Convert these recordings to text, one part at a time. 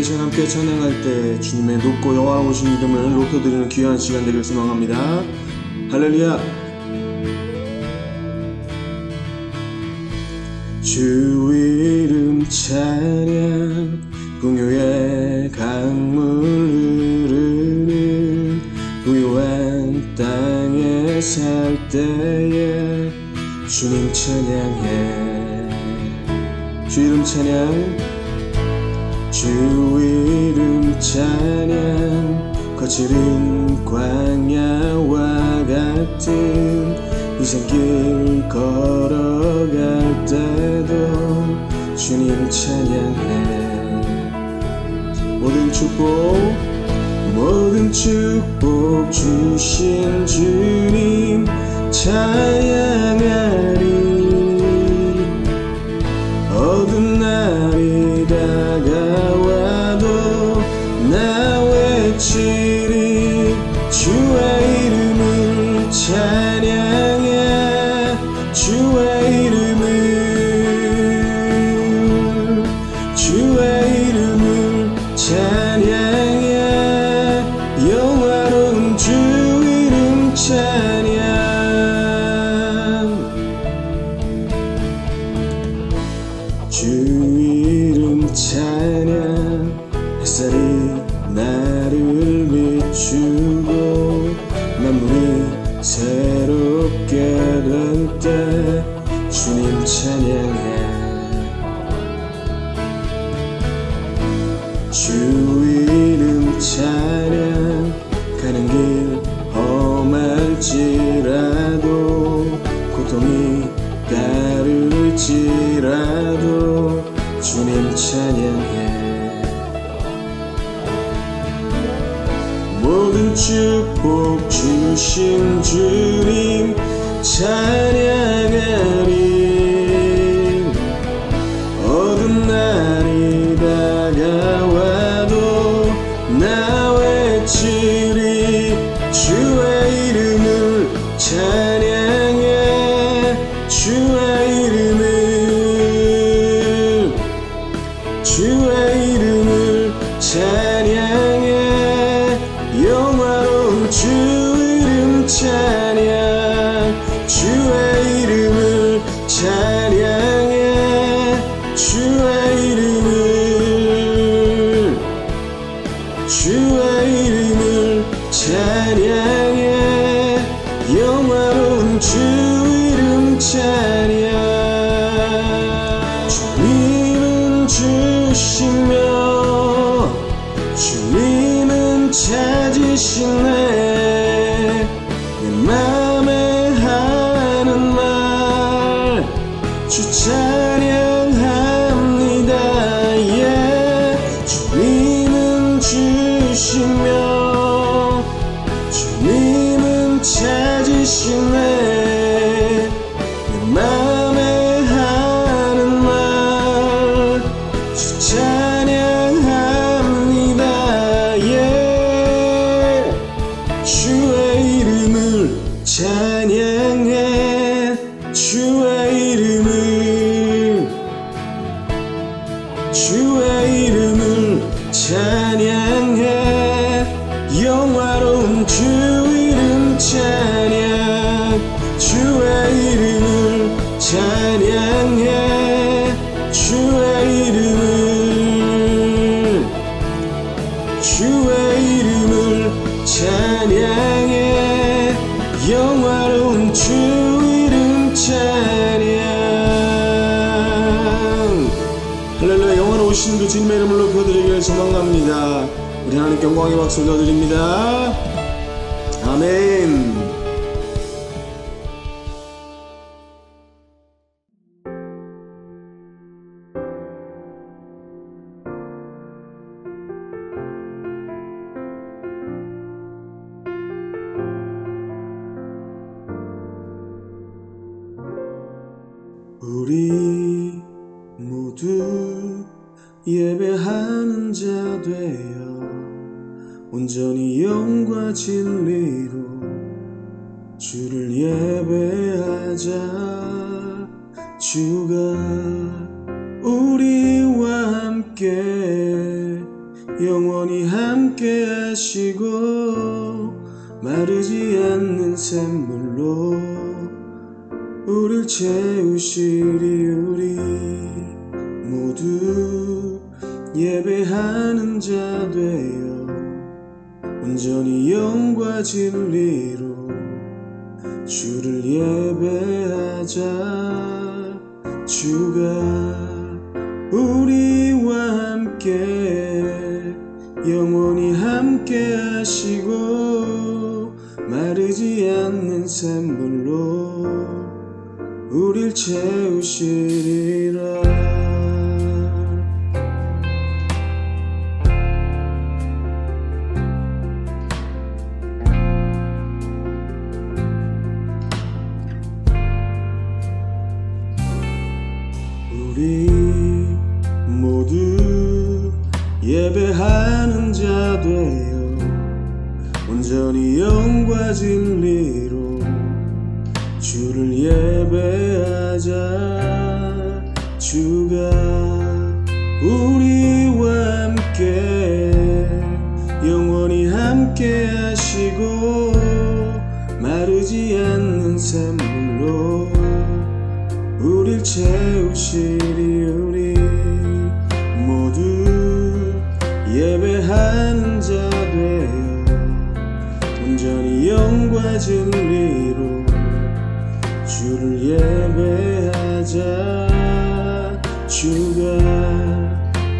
시간 함께 찬양할 때 주님의 높고 영화로우신 이름을 높여드리는 귀한 시간 되길 소망합니다. 할렐루야. 주 이름 찬양 풍요의 강물 흐르는 부유한 땅에 살 때에 주님 찬양해. 주 이름 찬양, 주 이름 찬양. 거칠은 광야와 같은 이산길 걸어갈 때도 주님 찬양해. 모든 축복 주신 주님 찬양하리. 어두운 날이 다가와도 나 외치리. 주의 이름을 찬양해. 주의 이름을 찬양해. 영화로운 주 이름 찬양. 주 이름 찬양. 햇살이 나를 비추고 만물이 새롭게 될 때 주님 찬양해. 주 이름 찬양. 가는 길 험할지라도 고통이 따를지라도 주님 찬양해. 모든 축복 주신 주님 찬양하리. 어두운 날이 다가와도 나 외치리. 주의 이름을 찬양해. 주의 이름을 찬양해. 영화로운 주 이름 찬양. 주의 이름을 찬양해. 주의 이름을 찬양해. 영화로운 주 이름 찬양. 주님은 주시며 주님은 찾으시네. 내 맘에 하는 말 주 찬양합니다. 주님은 주시며 주님은 찾으시네. 내 맘에 하는 말 주 찬양합니다. 주의 이름을 찬양해. 주의 이름을 찬양해. 영화로운 주 이름 찬양. 주의 이름을 찬양해. 주의 이름을 찬양해. 영화로운 주 이름 찬양. 할렐루야. 영화로우신 그 주님의 이름을 높여드리길 소망합니다. 우리 하나님께 영광의 박수 올려드립니다. 아멘. 우리 모두 예배하는 자 되어 온전히 영과 진리로 주를 예배하자. 주가 우리와 함께 영원히 함께 하시고 마르지 않는 샘물로 우릴 채우시리. 우리 모두 예배하는 자 되어 온전히 영과 진리로 주를 예배하자. 주가 우리와 함께 영원히 함께 하시고 마르지 않는 샘물로 우릴 채우시리라. 우리 모두 예배하는 자 되어 온전히 영과 진리로 주를 예배하자. 주가 우리와 함께 영원히 함께 하시고 마르지 않는 샘물로 우릴 채우시리. 우리 모두 예배하는 자 되어 온전히 영과 진리로 주를 예배하자. 주가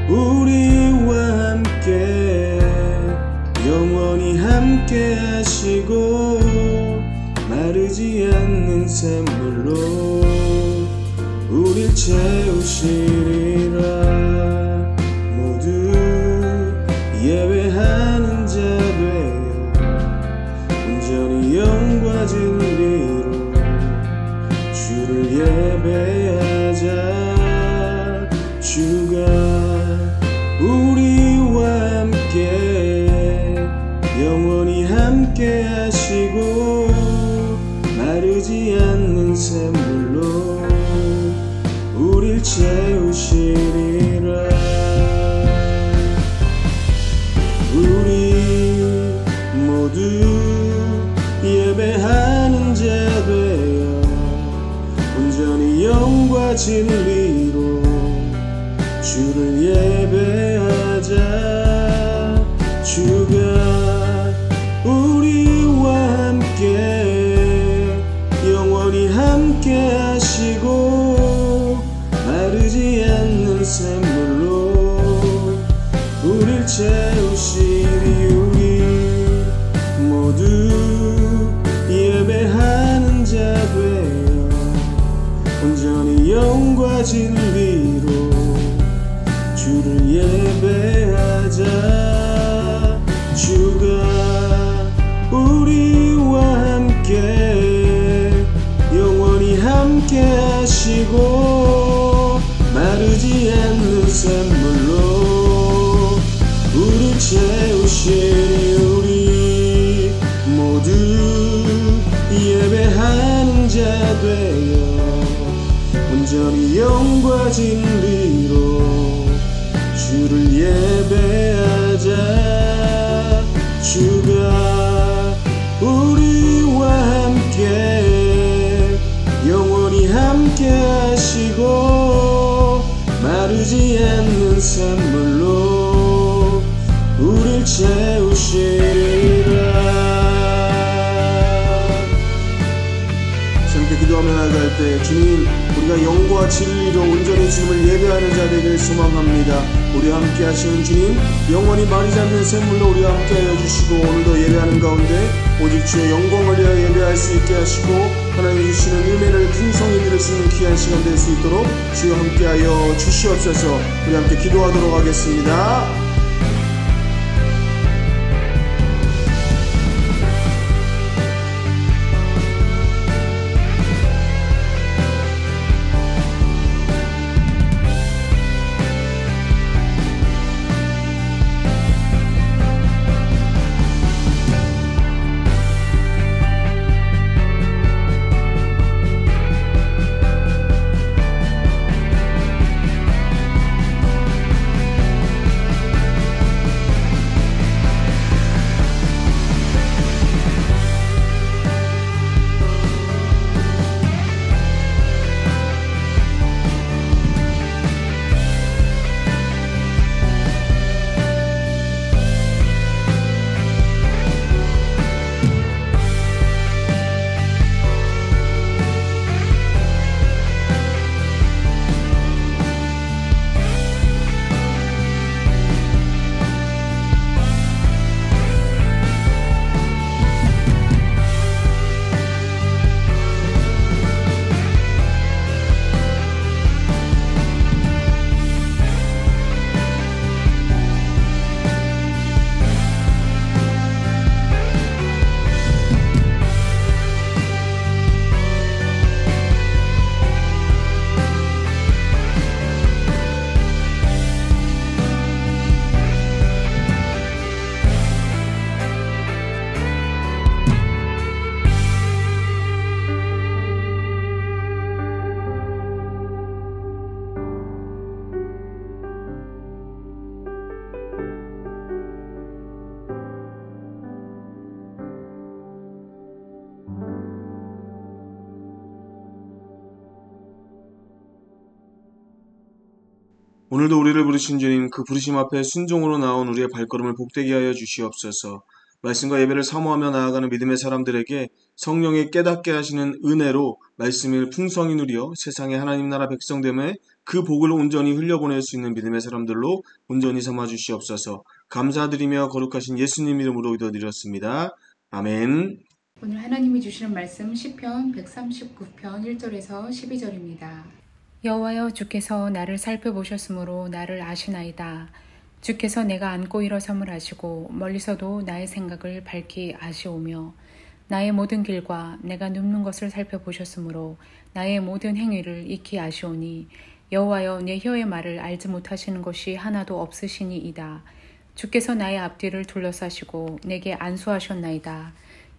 우리와 함께 영원히 함께 하시고 마르지 않는 샘물로 우릴 채우시리라. 모두 예배하는 자 되어 온전히 영과 진리로 주를 예배하자. 주가 우리와 함께 영원히 함께 하시고 마르지 않는 샘물로 우릴 채우시리라. 우리 모두 예배하는 자 되어 온전히 영과 진리로 주를 예배하자. 주가 우리와 함께 영원히 함께 하시고 마르지 않는 샘물로 우릴 채우시리. 우리 모두 예배하는 자 되어 온전히 영과 진리로 주를 예배하자. 주가 우리와 함께 영원히 함께 하시고 마르지 않는 샘물로 우릴 채우시리. 우리 모두 예배하는 자 되어 온전히 영과 진리로 주를 예배하자. 주가 우리와 함께 영원히 함께 하시고 마르지 않는 샘물로 우릴 채우시리라. 함께 기도하며 나아갈 때 주님, 우리가 영과 진리로 온전히 주님을 예배하는 자 되기를 소망합니다. 우리와 함께 하시는 주님, 영원히 마르지 않는 샘물로 우리와 함께 하여 주시고 오늘도 예배하는 가운데 오직 주의 영광을 위하여 예배할 수 있게 하시고 하나님이 주시는 은혜를 풍성히 누릴 수 있는 귀한 시간 될 수 있도록 주와 함께 하여 주시옵소서. 우리 함께 기도하도록 하겠습니다. 오늘도 우리를 부르신 주님, 그 부르심 앞에 순종으로 나온 우리의 발걸음을 복되게 하여 주시옵소서. 말씀과 예배를 사모하며 나아가는 믿음의 사람들에게 성령의 깨닫게 하시는 은혜로 말씀을 풍성히 누려 세상의 하나님 나라 백성됨에 그 복을 온전히 흘려보낼 수 있는 믿음의 사람들로 온전히 삼아 주시옵소서. 감사드리며 거룩하신 예수님 이름으로 기도드렸습니다. 아멘. 오늘 하나님이 주시는 말씀 시편 139편 1절에서 12절입니다. 여호와여, 주께서 나를 살펴보셨으므로 나를 아시나이다. 주께서 내가 앉고 일어섬을 아시고 멀리서도 나의 생각을 밝히 아시오며 나의 모든 길과 내가 눕는 것을 살펴보셨으므로 나의 모든 행위를 익히 아시오니 여호와여, 내 혀의 말을 알지 못하시는 것이 하나도 없으시니이다. 주께서 나의 앞뒤를 둘러싸시고 내게 안수하셨나이다.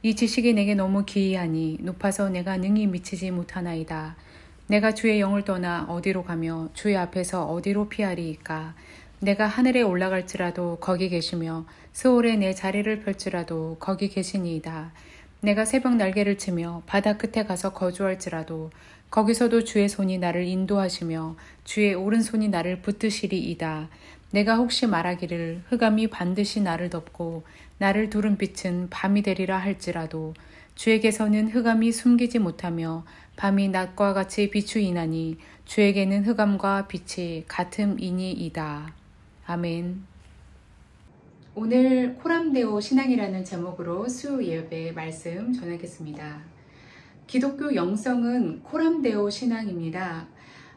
이 지식이 내게 너무 기이하니 높아서 내가 능히 미치지 못하나이다. 내가 주의 영을 떠나 어디로 가며 주의 앞에서 어디로 피하리이까. 내가 하늘에 올라갈지라도 거기 계시며 스올에 내 자리를 펼지라도 거기 계시니이다. 내가 새벽 날개를 치며 바다 끝에 가서 거주할지라도 거기서도 주의 손이 나를 인도하시며 주의 오른손이 나를 붙드시리이다. 내가 혹시 말하기를 흑암이 반드시 나를 덮고 나를 두른 빛은 밤이 되리라 할지라도 주에게서는 흑암이 숨기지 못하며 밤이 낮과 같이 비추이나니 주에게는 흑암과 빛이 같음이니이다. 아멘. 오늘 코람데오 신앙이라는 제목으로 수요 예배 말씀 전하겠습니다. 기독교 영성은 코람데오 신앙입니다.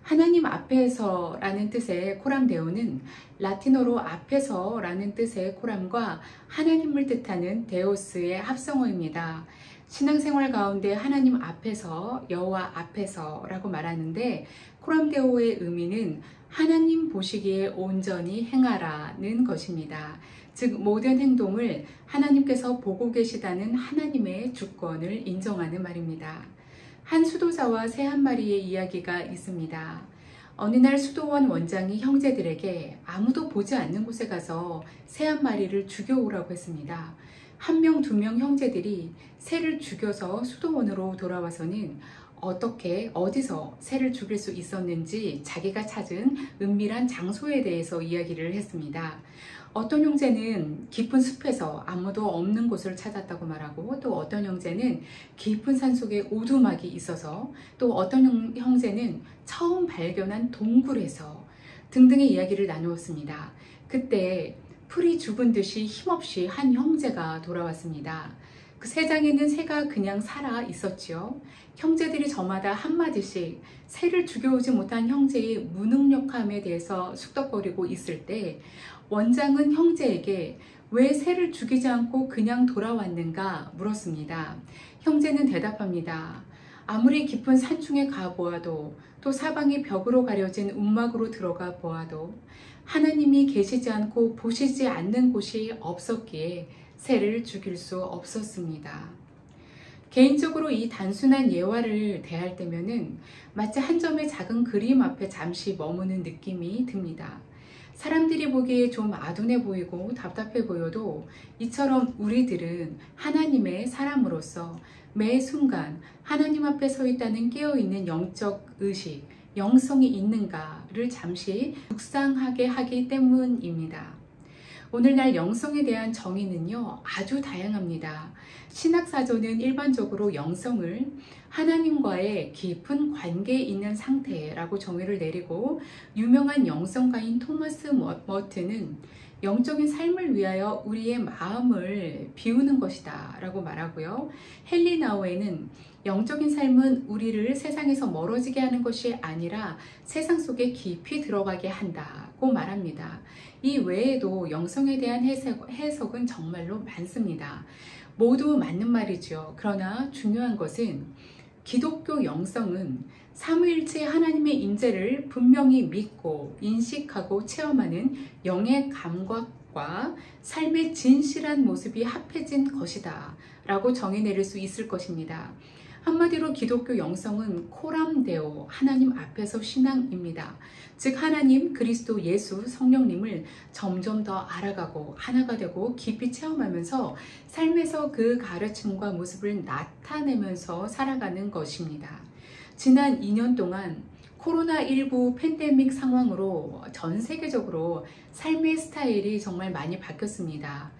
하나님 앞에서 라는 뜻의 코람데오는 라틴어로 앞에서 라는 뜻의 코람과 하나님을 뜻하는 데오스의 합성어입니다. 신앙생활 가운데 하나님 앞에서, 여호와 앞에서 라고 말하는데 코람데오의 의미는 하나님 보시기에 온전히 행하라는 것입니다. 즉 모든 행동을 하나님께서 보고 계시다는 하나님의 주권을 인정하는 말입니다. 한 수도사와 새 한 마리의 이야기가 있습니다. 어느 날 수도원 원장이 형제들에게 아무도 보지 않는 곳에 가서 새 한 마리를 죽여오라고 했습니다. 1명, 2명 형제들이 새를 죽여서 수도원으로 돌아와서는 어떻게, 어디서 새를 죽일 수 있었는지 자기가 찾은 은밀한 장소에 대해서 이야기를 했습니다. 어떤 형제는 깊은 숲에서 아무도 없는 곳을 찾았다고 말하고, 또 어떤 형제는 깊은 산속에 오두막이 있어서, 또 어떤 형제는 처음 발견한 동굴에서 등등의 이야기를 나누었습니다. 그때 풀이 죽은 듯이 힘없이 한 형제가 돌아왔습니다. 그 새장에는 새가 그냥 살아 있었지요. 형제들이 저마다 한마디씩 새를 죽여오지 못한 형제의 무능력함에 대해서 쑥덕거리고 있을 때 원장은 형제에게 왜 새를 죽이지 않고 그냥 돌아왔는가 물었습니다. 형제는 대답합니다. 아무리 깊은 산중에 가보아도, 또 사방이 벽으로 가려진 움막으로 들어가 보아도 하나님이 계시지 않고 보시지 않는 곳이 없었기에 새를 죽일 수 없었습니다. 개인적으로 이 단순한 예화를 대할 때면은 마치 한 점의 작은 그림 앞에 잠시 머무는 느낌이 듭니다. 사람들이 보기에 좀 아둔해 보이고 답답해 보여도 이처럼 우리들은 하나님의 사람으로서 매 순간 하나님 앞에 서 있다는 깨어있는 영적 의식, 영성이 있는가를 잠시 묵상하게 하기 때문입니다. 오늘날 영성에 대한 정의는요, 아주 다양합니다. 신학사조는 일반적으로 영성을 하나님과의 깊은 관계에 있는 상태라고 정의를 내리고, 유명한 영성가인 토마스 머튼은 영적인 삶을 위하여 우리의 마음을 비우는 것이다 라고 말하고요. 헨리 나우에는 영적인 삶은 우리를 세상에서 멀어지게 하는 것이 아니라 세상 속에 깊이 들어가게 한다고 말합니다. 이 외에도 영성에 대한 해석은 정말로 많습니다. 모두 맞는 말이죠. 그러나 중요한 것은 기독교 영성은 삼위일체 하나님의 임재를 분명히 믿고 인식하고 체험하는 영의 감각과 삶의 진실한 모습이 합해진 것이다 라고 정의 내릴 수 있을 것입니다. 한마디로 기독교 영성은 코람데오, 하나님 앞에서 신앙입니다. 즉 하나님, 그리스도, 예수, 성령님을 점점 더 알아가고 하나가 되고 깊이 체험하면서 삶에서 그 가르침과 모습을 나타내면서 살아가는 것입니다. 지난 2년 동안 코로나19 팬데믹 상황으로 전 세계적으로 삶의 스타일이 정말 많이 바뀌었습니다.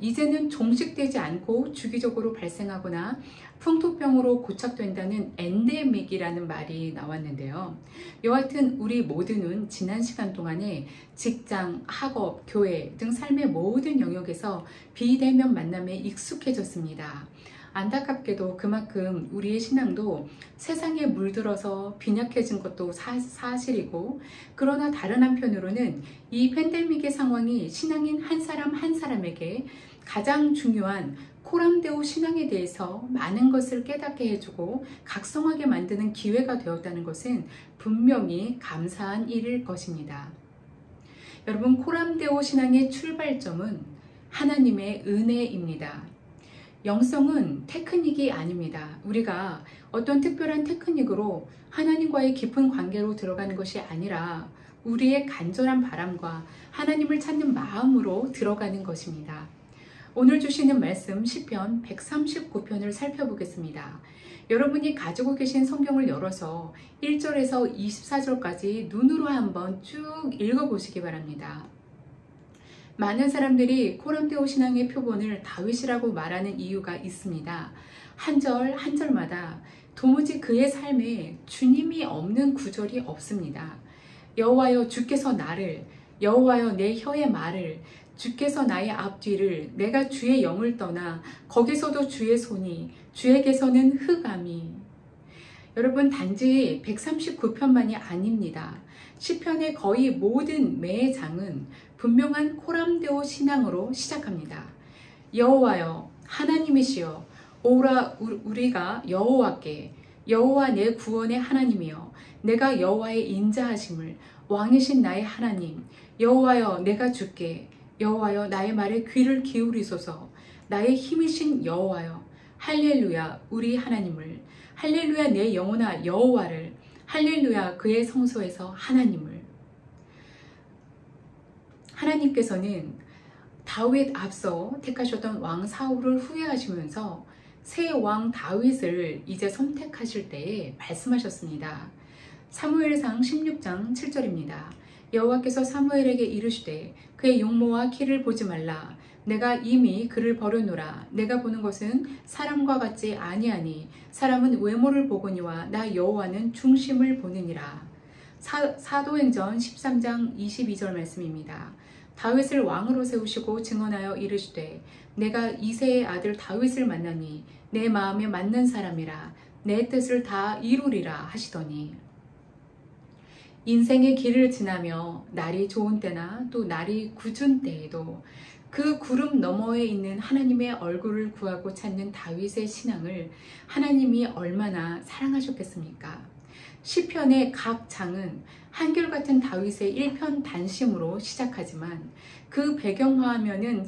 이제는 종식되지 않고 주기적으로 발생하거나 풍토병으로 고착된다는 엔데믹이라는 말이 나왔는데요. 여하튼 우리 모두는 지난 시간 동안에 직장, 학업, 교회 등 삶의 모든 영역에서 비대면 만남에 익숙해졌습니다. 안타깝게도 그만큼 우리의 신앙도 세상에 물들어서 빈약해진 것도 사실이고, 그러나 다른 한편으로는 이 팬데믹의 상황이 신앙인 한 사람 한 사람에게 가장 중요한 코람데오 신앙에 대해서 많은 것을 깨닫게 해주고 각성하게 만드는 기회가 되었다는 것은 분명히 감사한 일일 것입니다. 여러분, 코람데오 신앙의 출발점은 하나님의 은혜입니다. 영성은 테크닉이 아닙니다. 우리가 어떤 특별한 테크닉으로 하나님과의 깊은 관계로 들어가는 것이 아니라 우리의 간절한 바람과 하나님을 찾는 마음으로 들어가는 것입니다. 오늘 주시는 말씀 시편 139편을 살펴보겠습니다. 여러분이 가지고 계신 성경을 열어서 1절에서 24절까지 눈으로 한번 쭉 읽어보시기 바랍니다. 많은 사람들이 코람데오 신앙의 표본을 다윗이라고 말하는 이유가 있습니다. 한 절 한 절마다 도무지 그의 삶에 주님이 없는 구절이 없습니다. 여호와여 주께서 나를, 여호와여 내 혀의 말을, 주께서 나의 앞뒤를, 내가 주의 영을 떠나 거기서도 주의 손이, 주에게서는 흑암이. 여러분, 단지 139편만이 아닙니다. 시편의 거의 모든 매장은 분명한 코람데오 신앙으로 시작합니다. 여호와여 하나님이시여 오라 우리가 여호와께, 여호와 내 구원의 하나님이여 내가 여호와의 인자하심을, 왕이신 나의 하나님 여호와여 내가 주께, 여호와여 나의 말에 귀를 기울이소서, 나의 힘이신 여호와여 할렐루야 우리 하나님을, 할렐루야 내 영혼아 여호와를, 할렐루야 그의 성소에서 하나님을. 하나님께서는 다윗 앞서 택하셨던 왕 사울을 후회하시면서 새 왕 다윗을 이제 선택하실 때에 말씀하셨습니다. 사무엘상 16장 7절입니다. 여호와께서 사무엘에게 이르시되 그의 용모와 키를 보지 말라. 내가 이미 그를 버려놓으라. 내가 보는 것은 사람과 같지 아니하니 사람은 외모를 보거니와 나 여호와는 중심을 보느니라. 사도행전 13장 22절 말씀입니다. 다윗을 왕으로 세우시고 증언하여 이르시되 내가 이새의 아들 다윗을 만나니 내 마음에 맞는 사람이라, 내 뜻을 다 이루리라 하시더니, 인생의 길을 지나며 날이 좋은 때나 또 날이 굳은 때에도 그 구름 너머에 있는 하나님의 얼굴을 구하고 찾는 다윗의 신앙을 하나님이 얼마나 사랑하셨겠습니까? 시편의 각 장은 한결같은 다윗의 일편단심으로 시작하지만 그 배경화하면은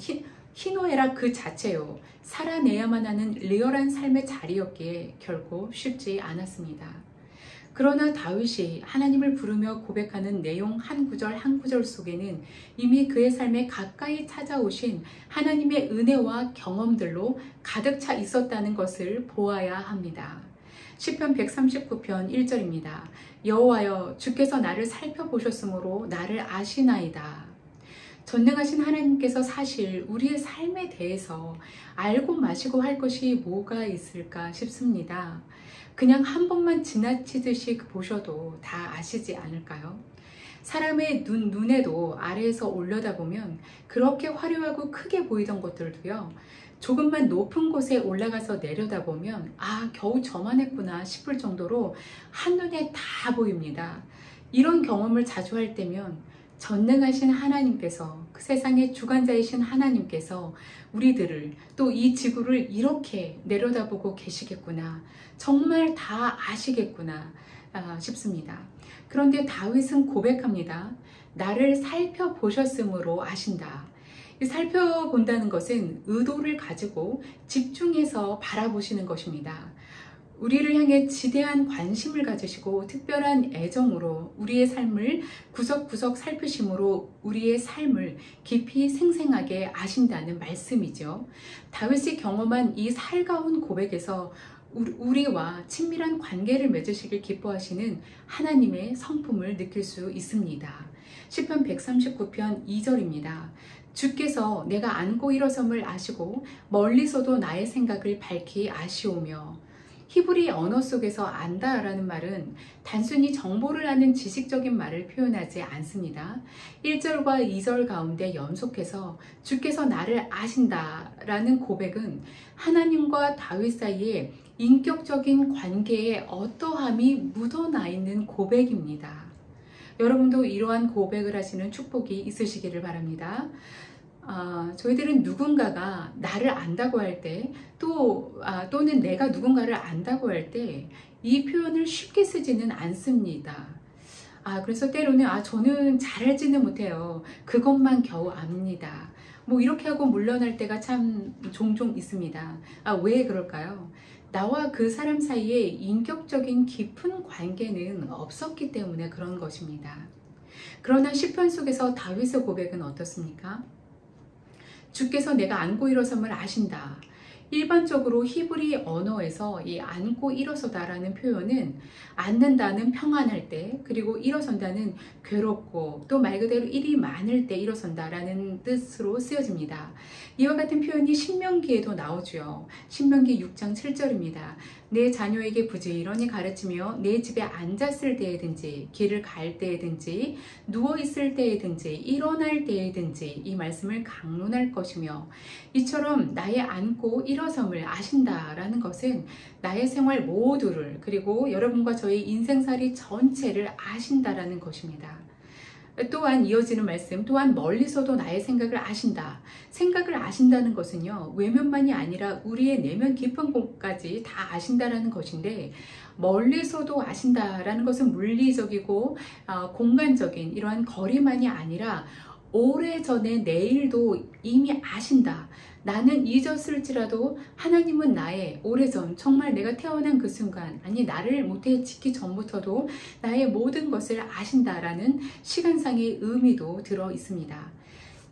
희노애락 그 자체요, 살아내야만 하는 리얼한 삶의 자리였기에 결코 쉽지 않았습니다. 그러나 다윗이 하나님을 부르며 고백하는 내용 한 구절 한 구절 속에는 이미 그의 삶에 가까이 찾아오신 하나님의 은혜와 경험들로 가득 차 있었다는 것을 보아야 합니다. 시편 139편 1절입니다. 여호와여 주께서 나를 살펴보셨으므로 나를 아시나이다. 전능하신 하나님께서 사실 우리의 삶에 대해서 알고 마시고 할 것이 뭐가 있을까 싶습니다. 그냥 한 번만 지나치듯이 보셔도 다 아시지 않을까요? 사람의 눈에도 아래에서 올려다보면 그렇게 화려하고 크게 보이던 것들도요, 조금만 높은 곳에 올라가서 내려다보면 아, 겨우 저만 했구나 싶을 정도로 한눈에 다 보입니다. 이런 경험을 자주 할 때면 전능하신 하나님께서, 그 세상의 주관자이신 하나님께서 우리들을, 또 이 지구를 이렇게 내려다보고 계시겠구나, 정말 다 아시겠구나 싶습니다. 그런데 다윗은 고백합니다. 나를 살펴보셨으므로 아신다. 살펴본다는 것은 의도를 가지고 집중해서 바라보시는 것입니다. 우리를 향해 지대한 관심을 가지시고 특별한 애정으로 우리의 삶을 구석구석 살피심으로 우리의 삶을 깊이 생생하게 아신다는 말씀이죠. 다윗이 경험한 이 살가운 고백에서 우리와 친밀한 관계를 맺으시길 기뻐하시는 하나님의 성품을 느낄 수 있습니다. 시편 139편 2절입니다. 주께서 내가 앉고 일어섬을 아시고 멀리서도 나의 생각을 밝히 아시오며. 히브리 언어 속에서 안다라는 말은 단순히 정보를 아는 지식적인 말을 표현하지 않습니다. 1절과 2절 가운데 연속해서 주께서 나를 아신다라는 고백은 하나님과 다윗 사이에 인격적인 관계에 어떠함이 묻어나 있는 고백입니다. 여러분도 이러한 고백을 하시는 축복이 있으시기를 바랍니다. 저희들은 누군가가 나를 안다고 할 때 또는 내가 누군가를 안다고 할 때 이 표현을 쉽게 쓰지는 않습니다. 그래서 때로는 저는 잘 알지는 못해요. 그것만 겨우 압니다. 뭐 이렇게 하고 물러날 때가 참 종종 있습니다. 왜 그럴까요? 나와 그 사람 사이에 인격적인 깊은 관계는 없었기 때문에 그런 것입니다. 그러나 시편 속에서 다윗의 고백은 어떻습니까? 주께서 내가 앉고 일어섬을 아신다. 일반적으로 히브리 언어에서 이 앉고 일어서다라는 표현은 앉는다는 평안할 때, 그리고 일어선다는 괴롭고 또 말 그대로 일이 많을 때 일어선다라는 뜻으로 쓰여집니다. 이와 같은 표현이 신명기에도 나오죠. 신명기 6장 7절입니다. 내 자녀에게 부지런히 가르치며 내 집에 앉았을 때에든지 길을 갈 때에든지 누워있을 때에든지 일어날 때에든지 이 말씀을 강론할 것이며, 이처럼 나의 앉고 일어섬을 아신다라는 것은 나의 생활 모두를, 그리고 여러분과 저의 인생살이 전체를 아신다라는 것입니다. 또한 이어지는 말씀, 또한 멀리서도 나의 생각을 아신다. 생각을 아신다는 것은요, 외면만이 아니라 우리의 내면 깊은 곳까지 다 아신다라는 것인데, 멀리서도 아신다라는 것은 물리적이고 공간적인 이러한 거리만이 아니라 오래전에 내일도 이미 아신다. 나는 잊었을지라도 하나님은 나의 오래전, 정말 내가 태어난 그 순간, 아니 나를 모태 짓기 전부터도 나의 모든 것을 아신다라는 시간상의 의미도 들어 있습니다.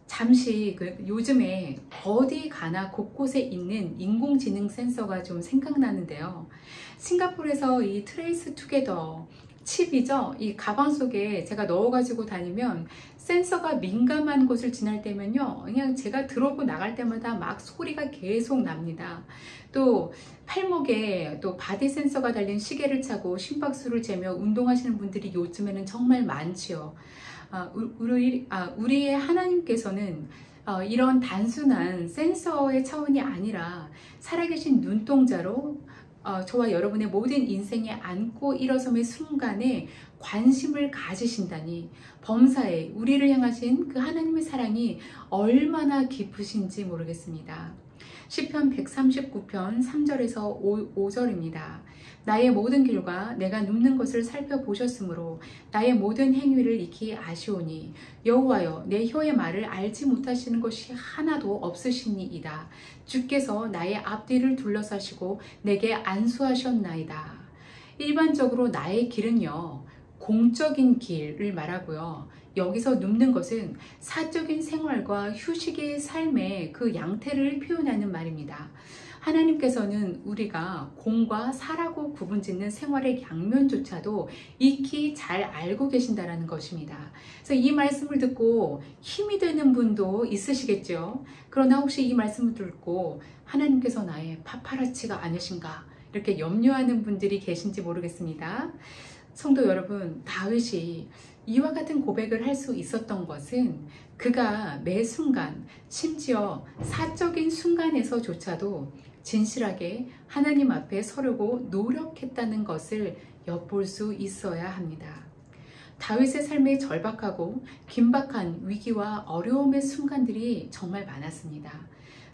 잠시 요즘에 어디 가나 곳곳에 있는 인공지능 센서가 좀 생각나는데요. 싱가포르에서 이 트레이스 투게더 칩이죠. 이 가방 속에 제가 넣어가지고 다니면 센서가 민감한 곳을 지날 때면요, 그냥 제가 들어오고 나갈 때마다 막 소리가 계속 납니다. 또 팔목에 또 바디 센서가 달린 시계를 차고 심박수를 재며 운동하시는 분들이 요즘에는 정말 많지요. 우리의 하나님께서는 이런 단순한 센서의 차원이 아니라 살아계신 눈동자로 저와 여러분의 모든 인생에 앉고 일어섬의 순간에 관심을 가지신다니, 범사에 우리를 향하신 그 하나님의 사랑이 얼마나 깊으신지 모르겠습니다. 시편 139편 3절에서 5절입니다. 나의 모든 길과 내가 눕는 것을 살펴보셨으므로 나의 모든 행위를 익히 아시오니 여호와여, 내 혀의 말을 알지 못하시는 것이 하나도 없으시니이다. 주께서 나의 앞뒤를 둘러싸시고 내게 안수하셨나이다. 일반적으로 나의 길은요, 공적인 길을 말하고요. 여기서 눕는 것은 사적인 생활과 휴식의 삶의 그 양태를 표현하는 말입니다. 하나님께서는 우리가 공과 사라고 구분짓는 생활의 양면조차도 익히 잘 알고 계신다는 것입니다. 그래서 이 말씀을 듣고 힘이 되는 분도 있으시겠죠. 그러나 혹시 이 말씀을 듣고 하나님께서 나의 파파라치가 아니신가 이렇게 염려하는 분들이 계신지 모르겠습니다. 성도 여러분, 다윗이 이와 같은 고백을 할 수 있었던 것은 그가 매 순간, 심지어 사적인 순간에서조차도 진실하게 하나님 앞에 서려고 노력했다는 것을 엿볼 수 있어야 합니다. 다윗의 삶에 절박하고 긴박한 위기와 어려움의 순간들이 정말 많았습니다.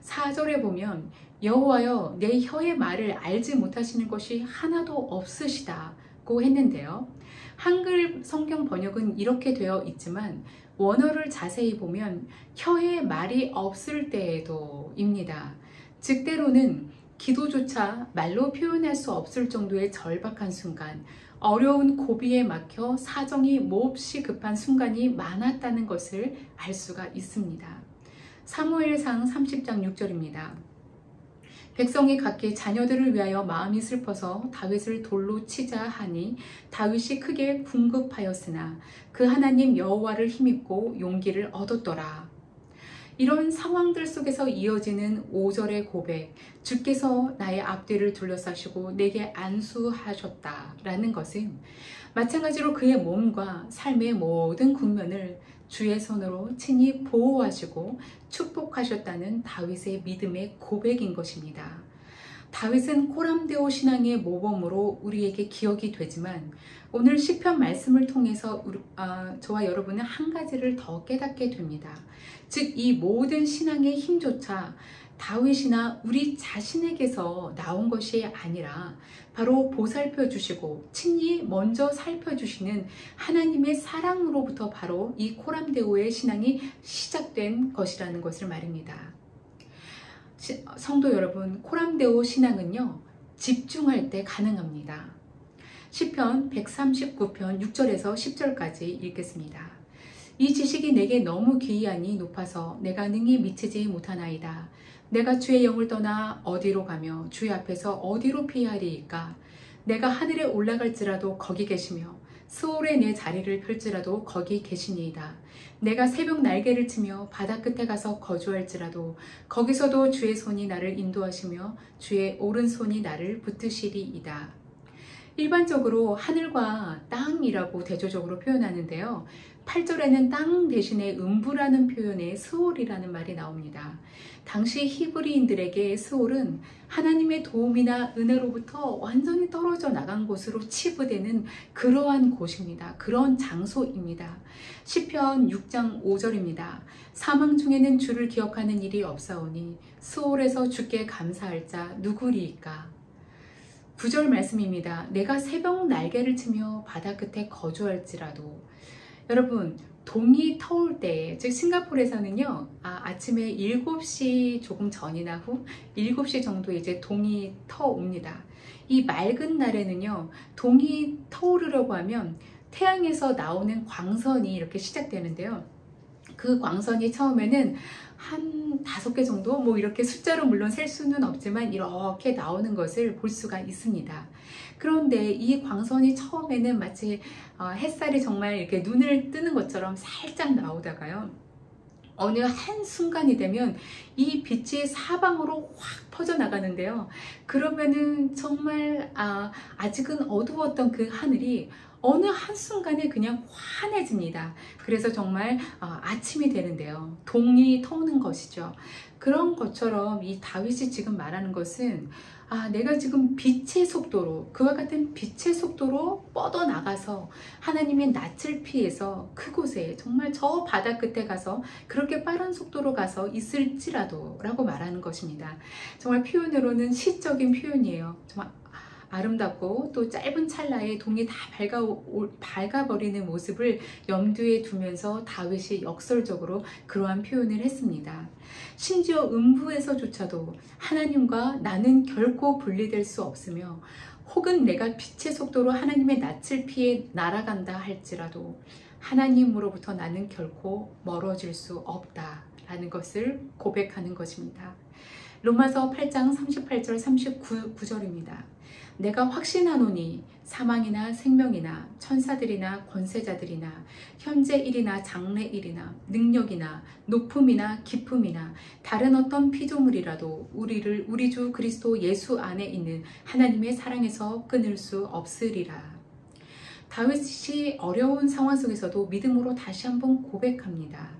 4절에 보면 여호와여, 내 혀의 말을 알지 못하시는 것이 하나도 없으시다고 했는데요. 한글 성경 번역은 이렇게 되어 있지만 원어를 자세히 보면 혀의 말이 없을 때에도 입니다. 즉 때로는 기도조차 말로 표현할 수 없을 정도의 절박한 순간, 어려운 고비에 막혀 사정이 몹시 급한 순간이 많았다는 것을 알 수가 있습니다. 사무엘상 30장 6절입니다. 백성이 각기 자녀들을 위하여 마음이 슬퍼서 다윗을 돌로 치자 하니 다윗이 크게 궁급하였으나 그 하나님 여호와를 힘입고 용기를 얻었더라. 이런 상황들 속에서 이어지는 5절의 고백, 주께서 나의 앞뒤를 둘러싸시고 내게 안수하셨다라는 것은 마찬가지로 그의 몸과 삶의 모든 국면을 주의 손으로 친히 보호하시고 축복하셨다는 다윗의 믿음의 고백인 것입니다. 다윗은 코람데오 신앙의 모범으로 우리에게 기억이 되지만 오늘 시편 말씀을 통해서 저와 여러분은 한 가지를 더 깨닫게 됩니다. 즉 이 모든 신앙의 힘조차 다윗이나 우리 자신에게서 나온 것이 아니라 바로 보살펴 주시고 친히 먼저 살펴주시는 하나님의 사랑으로부터 바로 이 코람데오의 신앙이 시작된 것이라는 것을 말입니다. 성도 여러분, 코람데오 신앙은요, 집중할 때 가능합니다. 시편 139편 6절에서 10절까지 읽겠습니다. 이 지식이 내게 너무 기이하니 높아서 내가 능히 미치지 못하나이다. 내가 주의 영을 떠나 어디로 가며 주의 앞에서 어디로 피하리이까? 내가 하늘에 올라갈지라도 거기 계시며 스올에 내 자리를 펼지라도 거기 계시니이다. 내가 새벽 날개를 치며 바다 끝에 가서 거주할지라도 거기서도 주의 손이 나를 인도하시며 주의 오른손이 나를 붙드시리이다. 일반적으로 하늘과 땅이라고 대조적으로 표현하는데요. 8절에는 땅 대신에 음부라는 표현에 스올이라는 말이 나옵니다. 당시 히브리인들에게 스올은 하나님의 도움이나 은혜로부터 완전히 떨어져 나간 곳으로 치부되는 그러한 곳입니다. 그런 장소입니다. 시편 6장 5절입니다. 사망 중에는 주를 기억하는 일이 없사오니 스올에서 주께 감사할 자 누구리이까? 9절 말씀입니다. 내가 새벽 날개를 치며 바다 끝에 거주할지라도. 여러분, 동이 터올 때, 즉 싱가포르에서는요, 아침에 7시 조금 전이나 후 7시 정도 이제 동이 터옵니다. 이 맑은 날에는요, 동이 터오르려고 하면 태양에서 나오는 광선이 이렇게 시작되는데요. 그 광선이 처음에는 한 5개 정도, 뭐 이렇게 숫자로 물론 셀 수는 없지만 이렇게 나오는 것을 볼 수가 있습니다. 그런데 이 광선이 처음에는 마치 햇살이 정말 이렇게 눈을 뜨는 것처럼 살짝 나오다가요, 어느 한순간이 되면 이 빛이 사방으로 확 퍼져나가는데요. 그러면은 정말 아직은 어두웠던 그 하늘이 어느 한순간에 그냥 환해집니다. 그래서 정말 아침이 되는데요. 동이 터오는 것이죠. 그런 것처럼 이 다윗이 지금 말하는 것은 내가 지금 빛의 속도로, 그와 같은 빛의 속도로 뻗어나가서 하나님의 낯을 피해서 그곳에 정말 저 바다 끝에 가서 그렇게 빠른 속도로 가서 있을지라도 라고 말하는 것입니다. 정말 표현으로는 시적인 표현이에요. 정말 아름답고 또 짧은 찰나에 동이 다 밝아버리는 모습을 염두에 두면서 다윗이 역설적으로 그러한 표현을 했습니다. 심지어 음부에서조차도 하나님과 나는 결코 분리될 수 없으며 혹은 내가 빛의 속도로 하나님의 낯을 피해 날아간다 할지라도 하나님으로부터 나는 결코 멀어질 수 없다라는 것을 고백하는 것입니다. 로마서 8장 38절 39절입니다. 내가 확신하노니 사망이나 생명이나 천사들이나 권세자들이나 현재 일이나 장래 일이나 능력이나 높음이나 깊음이나 다른 어떤 피조물이라도 우리 주 그리스도 예수 안에 있는 하나님의 사랑에서 끊을 수 없으리라. 다윗이 어려운 상황 속에서도 믿음으로 다시 한번 고백합니다.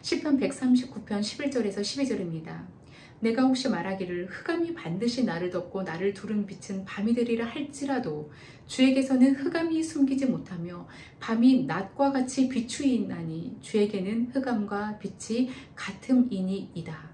시편 139편 11절에서 12절입니다. 내가 혹시 말하기를 흑암이 반드시 나를 덮고 나를 두른 빛은 밤이 되리라 할지라도 주에게서는 흑암이 숨기지 못하며 밤이 낮과 같이 비추이나니 주에게는 흑암과 빛이 같음이니이다.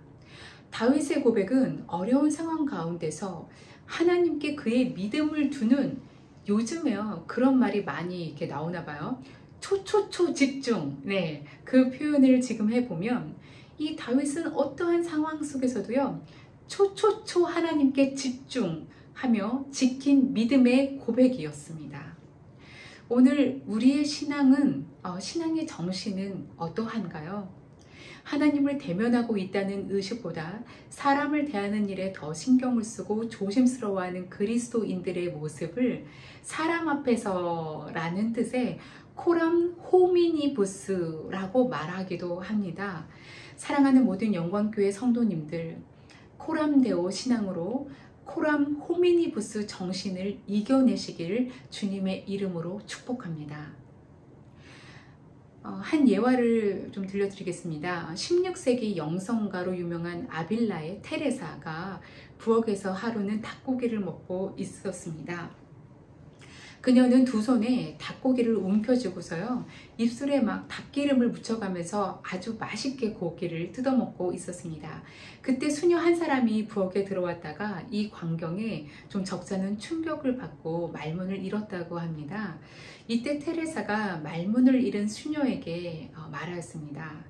다윗의 고백은 어려운 상황 가운데서 하나님께 그의 믿음을 두는, 요즘에요 그런 말이 많이 이렇게 나오나 봐요. 초초초 집중. 네, 그 표현을 지금 해보면 이 다윗은 어떠한 상황 속에서도요, 초초초 하나님께 집중하며 지킨 믿음의 고백이었습니다. 오늘 우리의 신앙의 정신은 어떠한가요? 하나님을 대면하고 있다는 의식보다 사람을 대하는 일에 더 신경을 쓰고 조심스러워하는 그리스도인들의 모습을 사람 앞에서라는 뜻의 코람 호미니부스라고 말하기도 합니다. 사랑하는 모든 영광교회 성도님들, 코람데오 신앙으로 코람 호미니부스 정신을 이겨내시길 주님의 이름으로 축복합니다. 한 예화를 좀 들려드리겠습니다. 16세기 영성가로 유명한 아빌라의 테레사가 부엌에서 하루는 닭고기를 먹고 있었습니다. 그녀는 두 손에 닭고기를 움켜쥐고서요, 입술에 막 닭기름을 묻혀가면서 아주 맛있게 고기를 뜯어먹고 있었습니다. 그때 수녀 한 사람이 부엌에 들어왔다가 이 광경에 좀 적잖은 충격을 받고 말문을 잃었다고 합니다. 이때 테레사가 말문을 잃은 수녀에게 말하였습니다.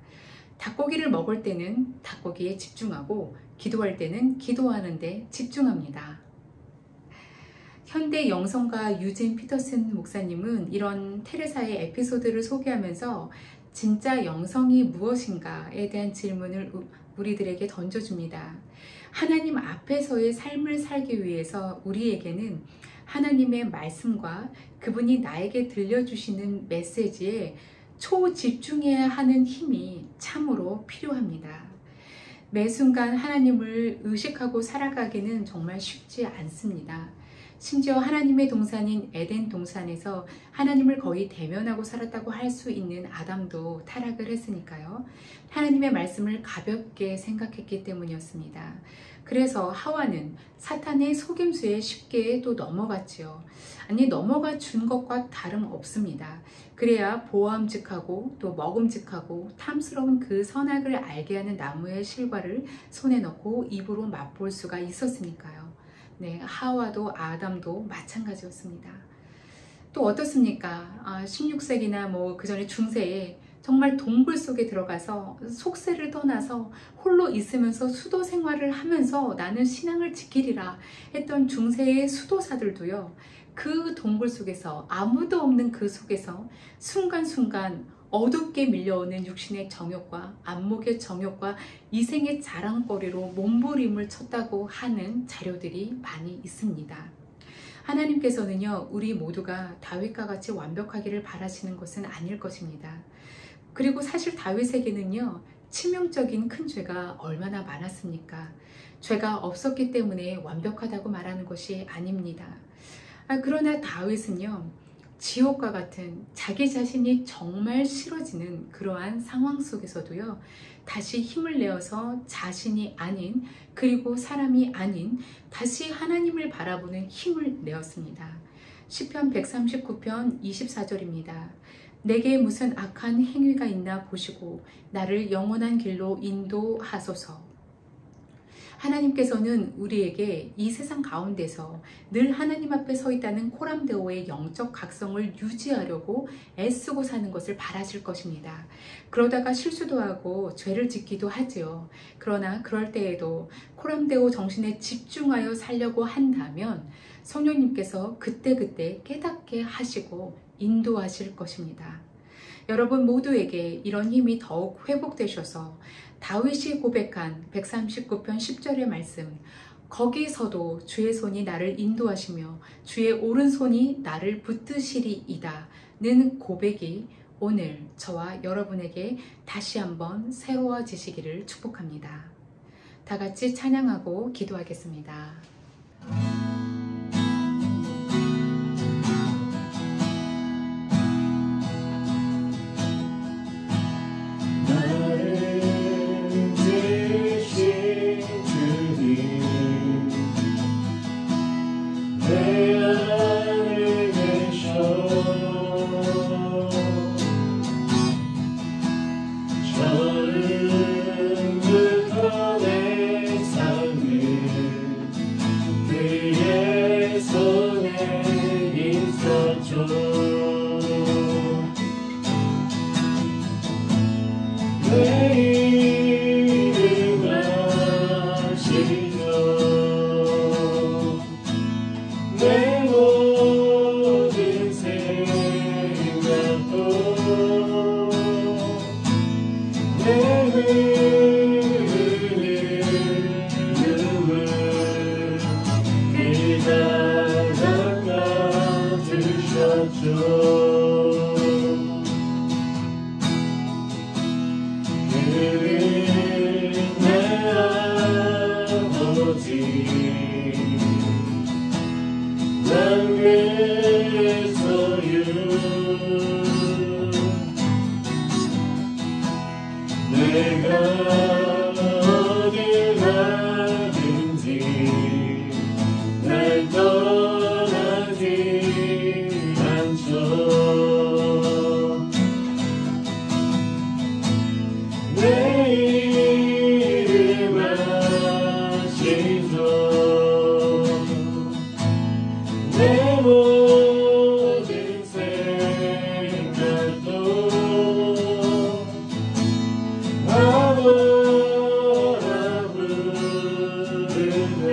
닭고기를 먹을 때는 닭고기에 집중하고 기도할 때는 기도하는 데 집중합니다. 현대 영성가 유진 피터슨 목사님은 이런 테레사의 에피소드를 소개하면서 진짜 영성이 무엇인가에 대한 질문을 우리들에게 던져줍니다. 하나님 앞에서의 삶을 살기 위해서 우리에게는 하나님의 말씀과 그분이 나에게 들려주시는 메시지에 초집중해야 하는 힘이 참으로 필요합니다. 매 순간 하나님을 의식하고 살아가기는 정말 쉽지 않습니다. 심지어 하나님의 동산인 에덴 동산에서 하나님을 거의 대면하고 살았다고 할 수 있는 아담도 타락을 했으니까요. 하나님의 말씀을 가볍게 생각했기 때문이었습니다. 그래서 하와는 사탄의 속임수에 쉽게 또 넘어갔지요. 아니, 넘어가 준 것과 다름없습니다. 그래야 보암직하고 또 먹음직하고 탐스러운 그 선악을 알게 하는 나무의 실과를 손에 넣고 입으로 맛볼 수가 있었으니까요. 네, 하와도 아담도 마찬가지였습니다. 또 어떻습니까? 16세기나 그 전에 중세에 정말 동굴 속에 들어가서 속세를 떠나서 홀로 있으면서 수도 생활을 하면서 나는 신앙을 지키리라 했던 중세의 수도사들도요, 그 동굴 속에서 아무도 없는 그 속에서 순간순간 어둡게 밀려오는 육신의 정욕과 안목의 정욕과 이생의 자랑거리로 몸부림을 쳤다고 하는 자료들이 많이 있습니다. 하나님께서는요, 우리 모두가 다윗과 같이 완벽하기를 바라시는 것은 아닐 것입니다. 그리고 사실 다윗에게는요, 치명적인 큰 죄가 얼마나 많았습니까? 죄가 없었기 때문에 완벽하다고 말하는 것이 아닙니다. 그러나 다윗은요, 지옥과 같은 자기 자신이 정말 싫어지는 그러한 상황 속에서도요, 다시 힘을 내어서 자신이 아닌, 그리고 사람이 아닌 다시 하나님을 바라보는 힘을 내었습니다. 시편 139편 24절입니다. 내게 무슨 악한 행위가 있나 보시고 나를 영원한 길로 인도하소서. 하나님께서는 우리에게 이 세상 가운데서 늘 하나님 앞에 서 있다는 코람데오의 영적 각성을 유지하려고 애쓰고 사는 것을 바라실 것입니다. 그러다가 실수도 하고 죄를 짓기도 하지요. 그러나 그럴 때에도 코람데오 정신에 집중하여 살려고 한다면 성령님께서 그때그때 깨닫게 하시고 인도하실 것입니다. 여러분 모두에게 이런 힘이 더욱 회복되셔서 다윗이 고백한 139편 10절의 말씀, 거기서도 주의 손이 나를 인도하시며 주의 오른손이 나를 붙드시리이다 는 고백이 오늘 저와 여러분에게 다시 한번 새로워지시기를 축복합니다. 다 같이 찬양하고 기도하겠습니다. 난 그래서요 내가 어딜 가든지 날 떠나지 않죠. 내 이름 아시죠. 내 모든 생각도 아버라 부르네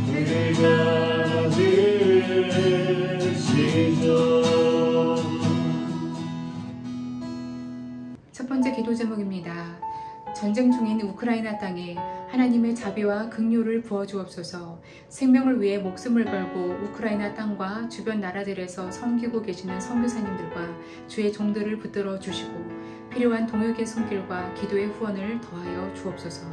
그가 들으시죠. 첫 번째 기도 제목입니다. 전쟁 중인 우크라이나 땅에 하나님의 자비와 긍휼을 부어주옵소서. 생명을 위해 목숨을 걸고 우크라이나 땅과 주변 나라들에서 섬기고 계시는 선교사님들과 주의 종들을 붙들어 주시고 필요한 동역의 손길과 기도의 후원을 더하여 주옵소서.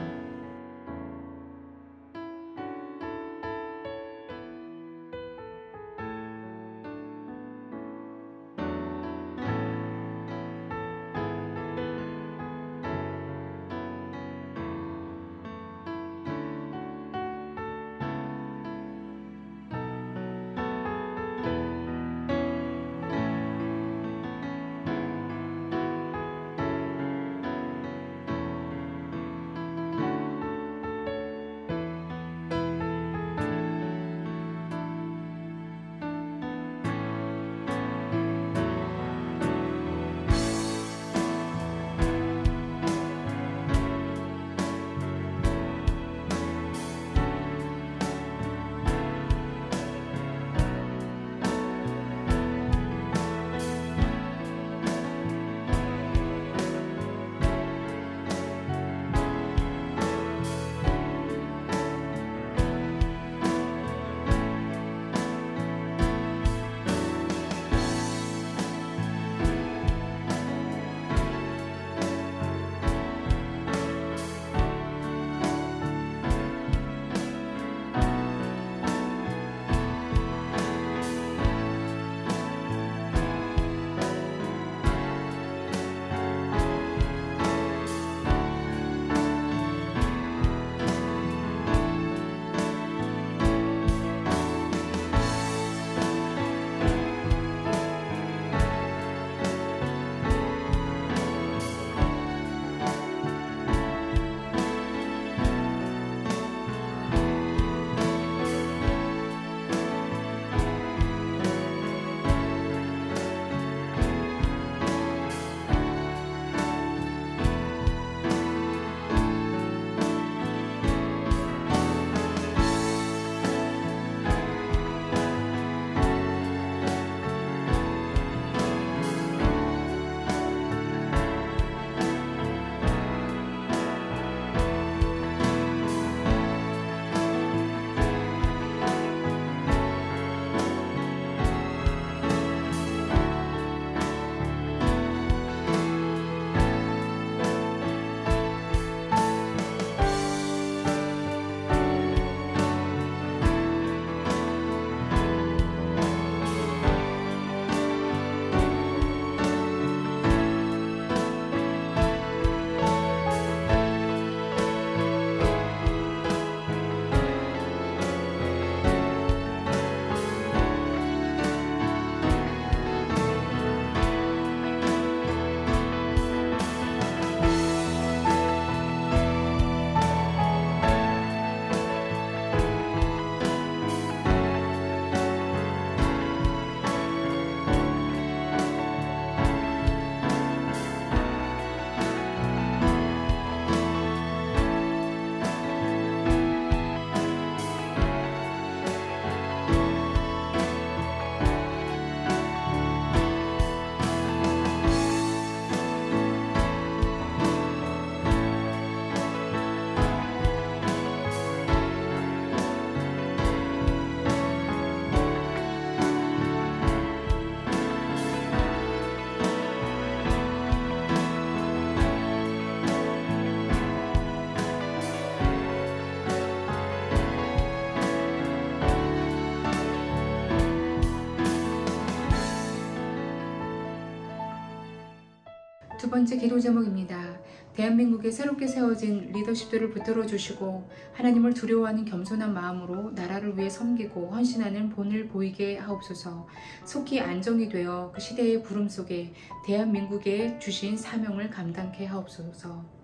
두 번째 기도 제목입니다. 대한민국에 새롭게 세워진 리더십들을 붙들어 주시고 하나님을 두려워하는 겸손한 마음으로 나라를 위해 섬기고 헌신하는 본을 보이게 하옵소서. 속히 안정이 되어 그 시대의 부름 속에 대한민국에 주신 사명을 감당케 하옵소서.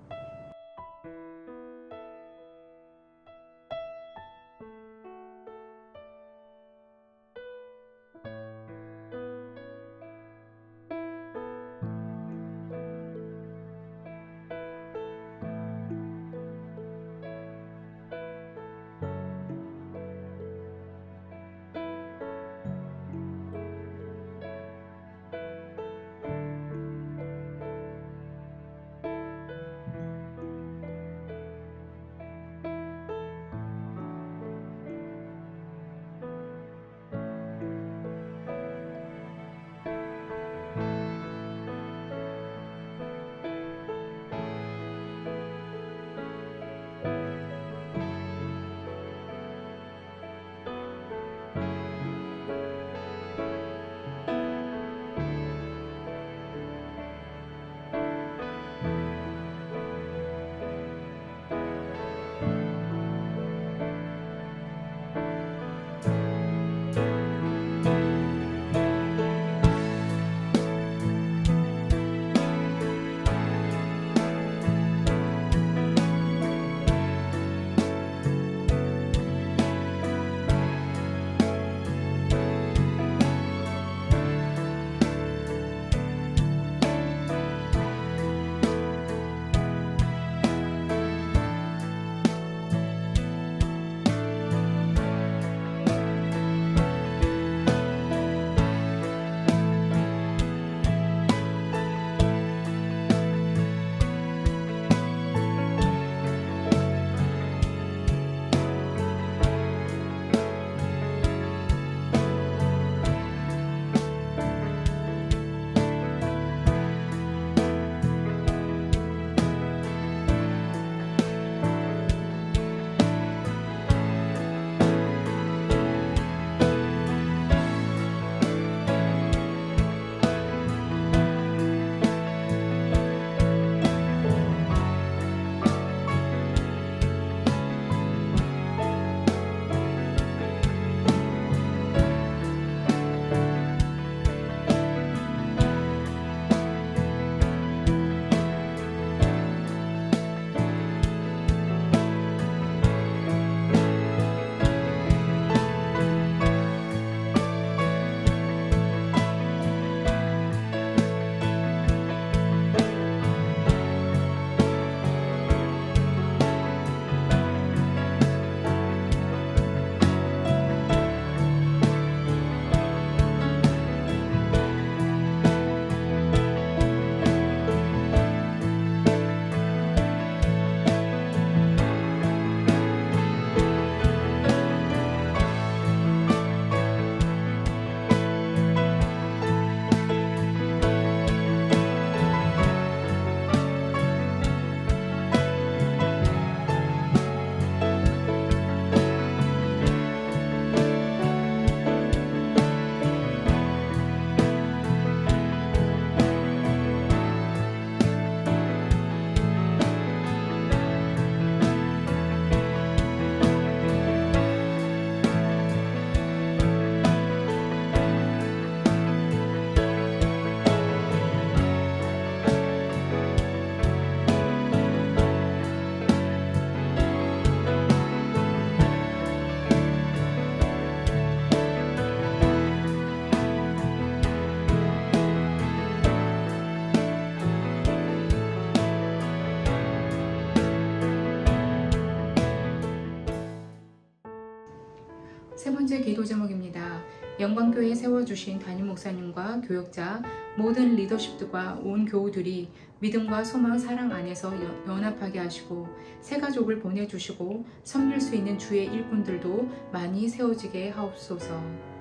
세 번째 기도 제목입니다. 영광교회에 세워주신 담임 목사님과 교역자, 모든 리더십들과 온 교우들이 믿음과 소망, 사랑 안에서 연합하게 하시고 새 가족을 보내주시고 섬길 수 있는 주의 일꾼들도 많이 세워지게 하옵소서.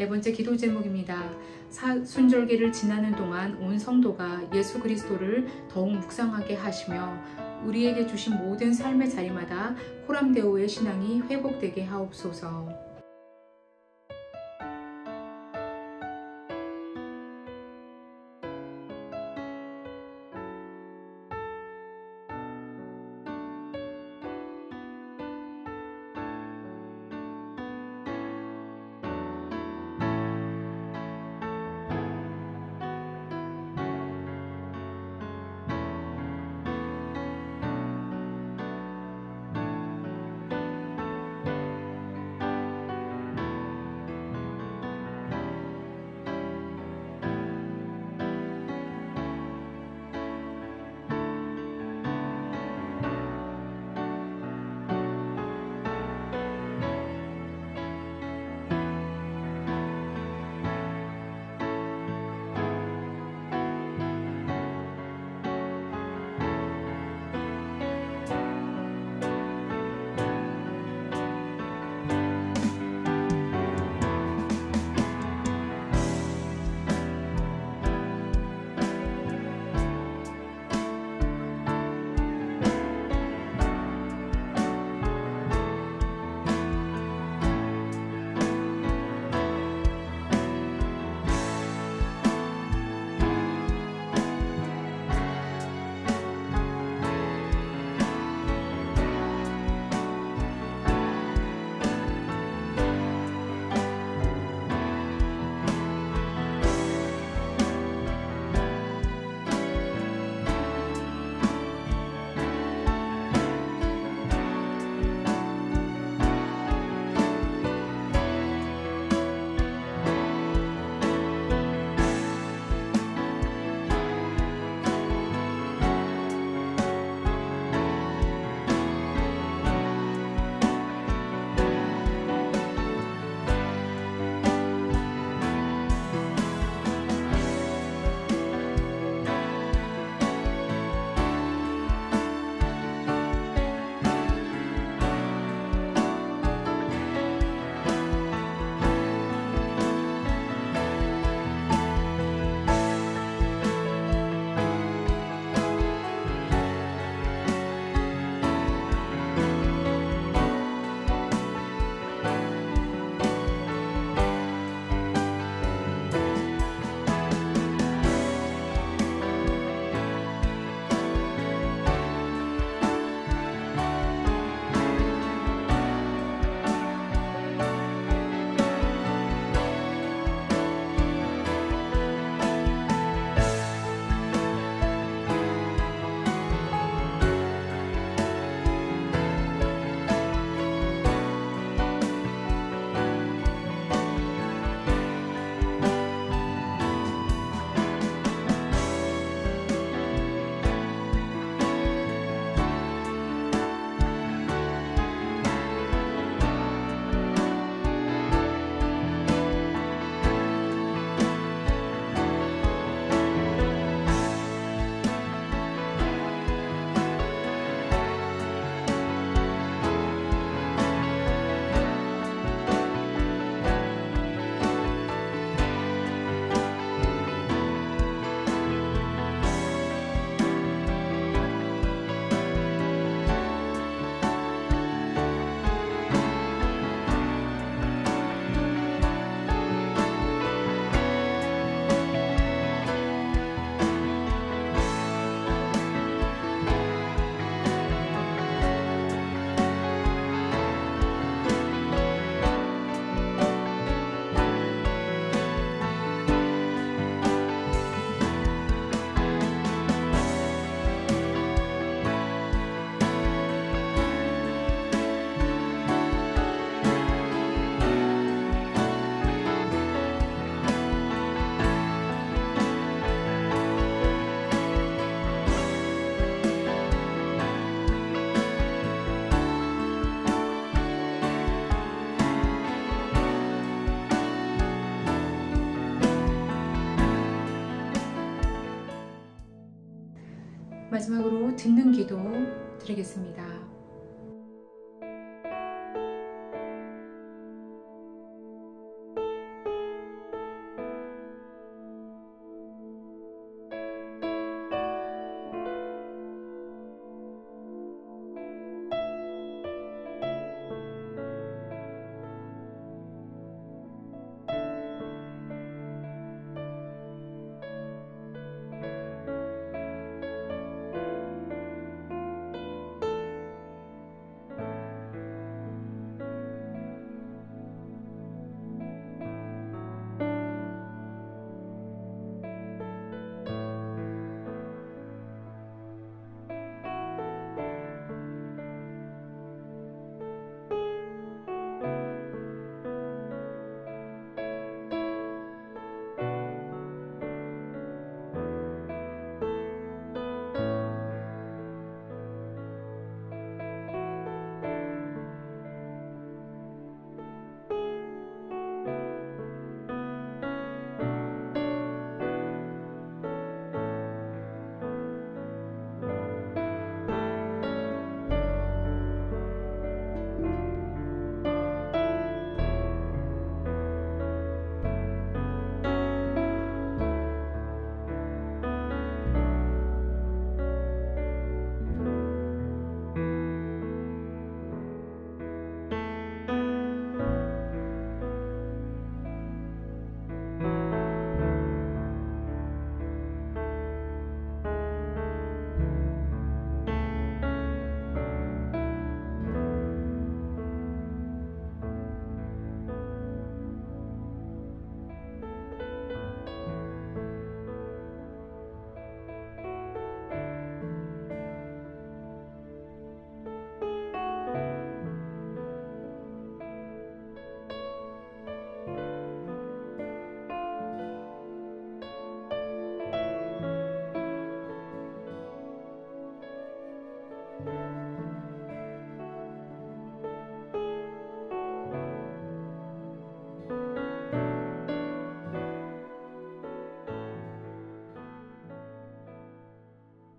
네 번째 기도 제목입니다. 순절기를 지나는 동안 온 성도가 예수 그리스도를 더욱 묵상하게 하시며 우리에게 주신 모든 삶의 자리마다 코람데오의 신앙이 회복되게 하옵소서. 마지막으로 듣는 기도 드리겠습니다.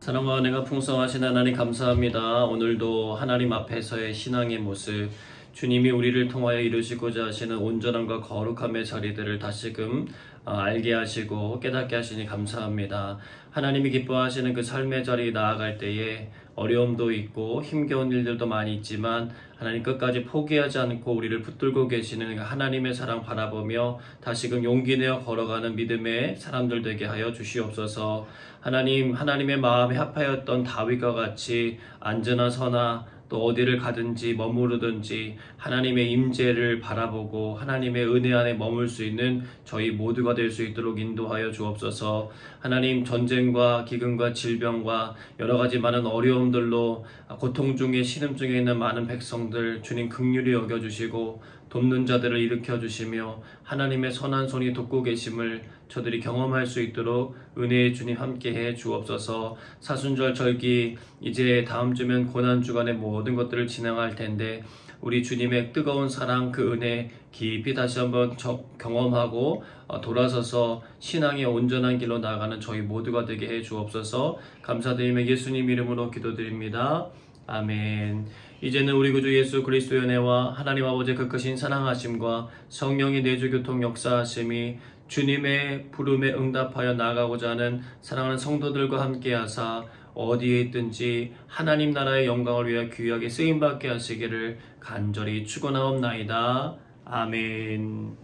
사랑과 은혜가 풍성하신 하나님 감사합니다. 오늘도 하나님 앞에서의 신앙의 모습, 주님이 우리를 통하여 이루시고자 하시는 온전함과 거룩함의 자리들을 다시금 알게 하시고 깨닫게 하시니 감사합니다. 하나님이 기뻐하시는 그 삶의 자리에 나아갈 때에 어려움도 있고 힘겨운 일들도 많이 있지만 하나님 끝까지 포기하지 않고 우리를 붙들고 계시는 하나님의 사랑 바라보며 다시금 용기 내어 걸어가는 믿음의 사람들 되게 하여 주시옵소서. 하나님의 마음에 합하였던 다윗과 같이 앉으나 서나 또 어디를 가든지 머무르든지 하나님의 임재를 바라보고 하나님의 은혜 안에 머물 수 있는 저희 모두가 될 수 있도록 인도하여 주옵소서. 하나님, 전쟁과 기근과 질병과 여러 가지 많은 어려움들로 고통 중에 신음 중에 있는 많은 백성들 주님 긍휼히 여겨주시고 돕는 자들을 일으켜 주시며 하나님의 선한 손이 돕고 계심을 저들이 경험할 수 있도록 은혜의 주님 함께해 주옵소서. 사순절 절기 이제 다음 주면 고난주간의 모든 것들을 진행할 텐데 우리 주님의 뜨거운 사랑 그 은혜 깊이 다시 한번 경험하고 돌아서서 신앙의 온전한 길로 나아가는 저희 모두가 되게 해 주옵소서. 감사드리며 예수님 이름으로 기도드립니다. 아멘. 이제는 우리 구주 예수 그리스도의 은혜와 하나님 아버지의 그 크신 사랑하심과 성령의 내주교통 역사하심이 주님의 부름에 응답하여 나아가고자 하는 사랑하는 성도들과 함께 하사 어디에 있든지 하나님 나라의 영광을 위하여 귀하게 쓰임받게 하시기를 간절히 축원하옵나이다. 아멘.